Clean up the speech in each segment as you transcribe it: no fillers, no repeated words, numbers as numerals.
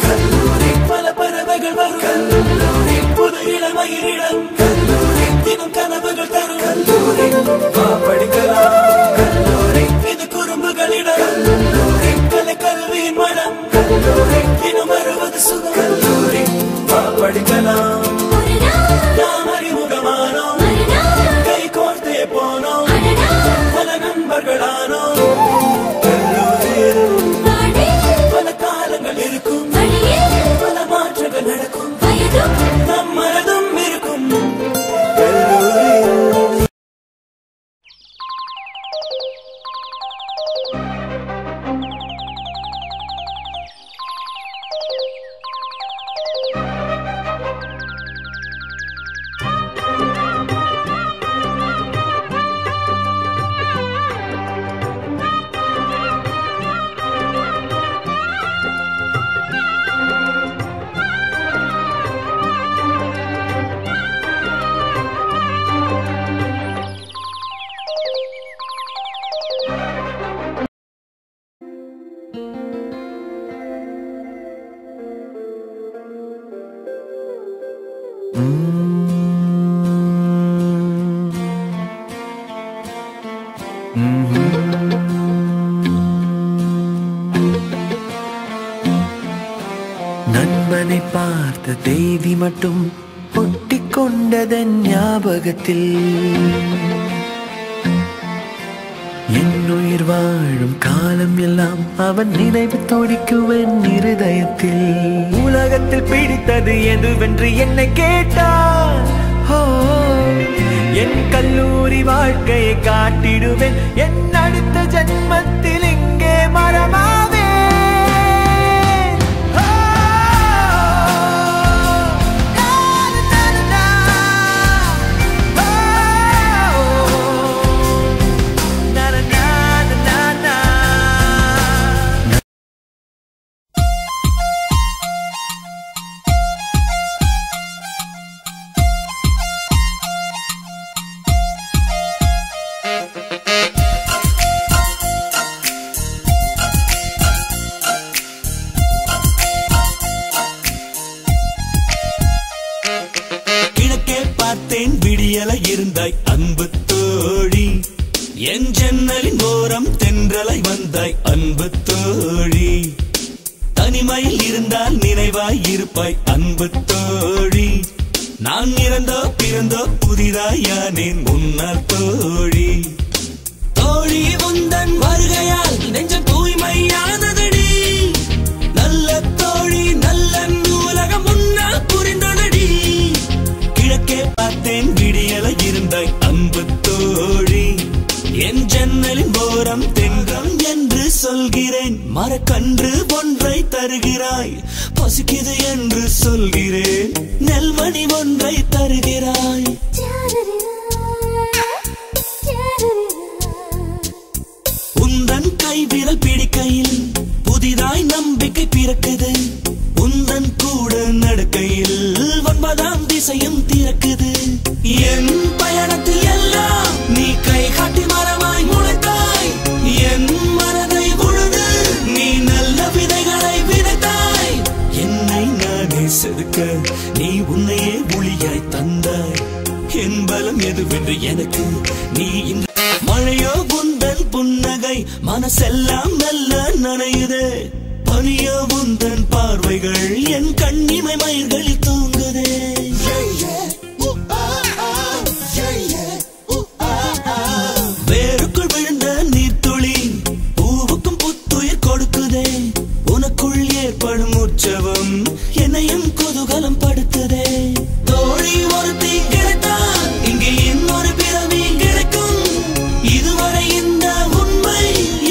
கல்லூரி பல பறவைகள் வரும் கல்லூரி புது இளமயிரிடம் கல்லூரி தினம் கனவுகள் தரும் கல்லூரி படிக்கலாம் கல்லூரி இது குறும்புகளிடம் கல்லூரி கலை கல்வியின் மனம் கல்லூரி தினம் வருவது சுகம் கல்லூரி படிக்கலாம் நாம் அறிமுகமானோம் கை கோர்த்தே போனோம் பல நண்பர்களானோம் கல்லூரியில் பல காலங்கள் இருக்கும் பல மாற்றங்கள் நடக்கும் நம் மனதும் இருக்கும் கல்லூரியில் நண்பனை பார்த்த தேதி மட்டும் ஒட்டிக்கொண்டதன் ஞாபகத்தில் என் உயிர் வாழும் காலம் எல்லாம் அவன் நினைவு தோடிக்குவன் இருதயத்தில். உலகத்தில் பிடித்தது எதுவென்று என்னை கேட்டால் என் கல்லூரி வாழ்க்கையை காட்டிடுவேன். என் அடுத்த ஜன்மத்தில் இங்கே மரமாவே இருந்தாய் அன்பு தோழி, என் ஜன்னலின் ஓரம் தென்றலை வந்தாய் அன்பு தோழி. தனிமையில் இருந்தால் நினைவாய் இருப்பாய் அன்பு தோழி. நான் இறந்தோ பிறந்தோ புதிதாய் யானேன் முன்னால் தோழி. தோழி உந்தன் வருகையால் நெஞ்சம் தூய்மையானதடி. நல்ல தோழி நல்ல உலகம் முன்னால் புரிந்தனடி. கிழக்கே பார்த்தேன் விடியல இருந்தாய் அன்பு தோழி. என் ஜன்னலின் ஓரம் தென்றல் என்று சொல்கிறேன். மரக்கன்று ஒன்றை தருகிறாய், பசிக்குது என்று சொல்கிறேன். நெல்மணி ஒன்றை தருகிறாய். உந்தன் கை விரல் பிடிக்கையில் புதிதாய் நம்பிக்கை பிறக்குது. உந்தன் கூட நடக்கையில் 9ஆம் திசையும் திறக்குது. என் பயணத்தில் எல்லாம் நீ கை காட்டி மரமாய் முளைத்தாய். என் மனதை உழுது நீ நல்ல விதைகளை விதைத்தாய். என்னை நானே செதுக்க நீ உன்னையே ஒளியாய் தந்தாய். என் பலம் எதுவென்று எனக்கு நீ மழையோ உந்தன் புன்னகை மனசெல்லாம் நல்ல நனையுதே. பனியோ உந்தன் பார்வைகள் என் கண்ணிமை மயிர்களில் தூங்குதே. வேருக்குள் விழுந்த நீர்த்துளி பூவுக்கும் புத்துயிர் கொடுக்குதே. உனக்குள் ஏற்படும் உற்சவம் என்னையும் குதூகலம் படுத்துதே. தோழி ஒருத்தி கிடைத்தால் இங்கே இன்னொரு பிறவி கிடைக்கும். இதுவரை இந்த உண்மை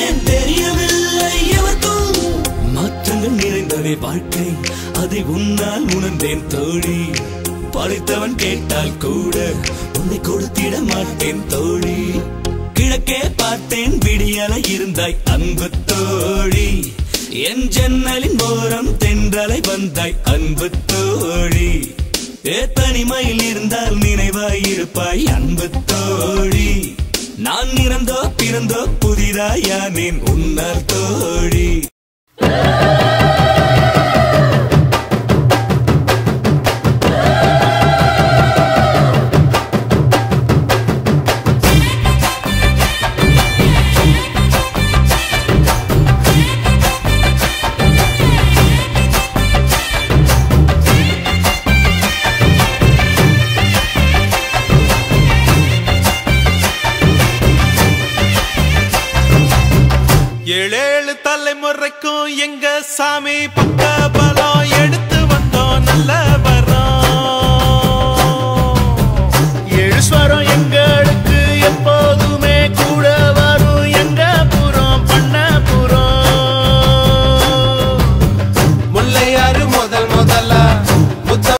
ஏன் தெரியவில்லை எவருக்கும். மாற்றங்கள் நிறைந்ததே வாழ்க்கை, அதை உன்னால் உணர்ந்தேன் தோழி. படைத்தவன் கேட்டால் கூட உன்னை கொடுத்திட மாட்டேன் தோழி. கிழக்கே பார்த்தேன் விடியல இருந்தாய் அன்பு தோழி. என் ஜன்னலின் ஓரம் தென்றலை வந்தாய் அன்பு தோழி. தனிமையில் இருந்தால் நினைவாய் இருப்பாய் அன்பு தோழி. நான் இறந்தோ பிறந்தோ புதிதாயானேன் உன்னால் தோழி. ஏழேழு தலைமுறைக்கும் எங்க சாமி பக்க பலம் எடுத்து வந்தோம் நல்ல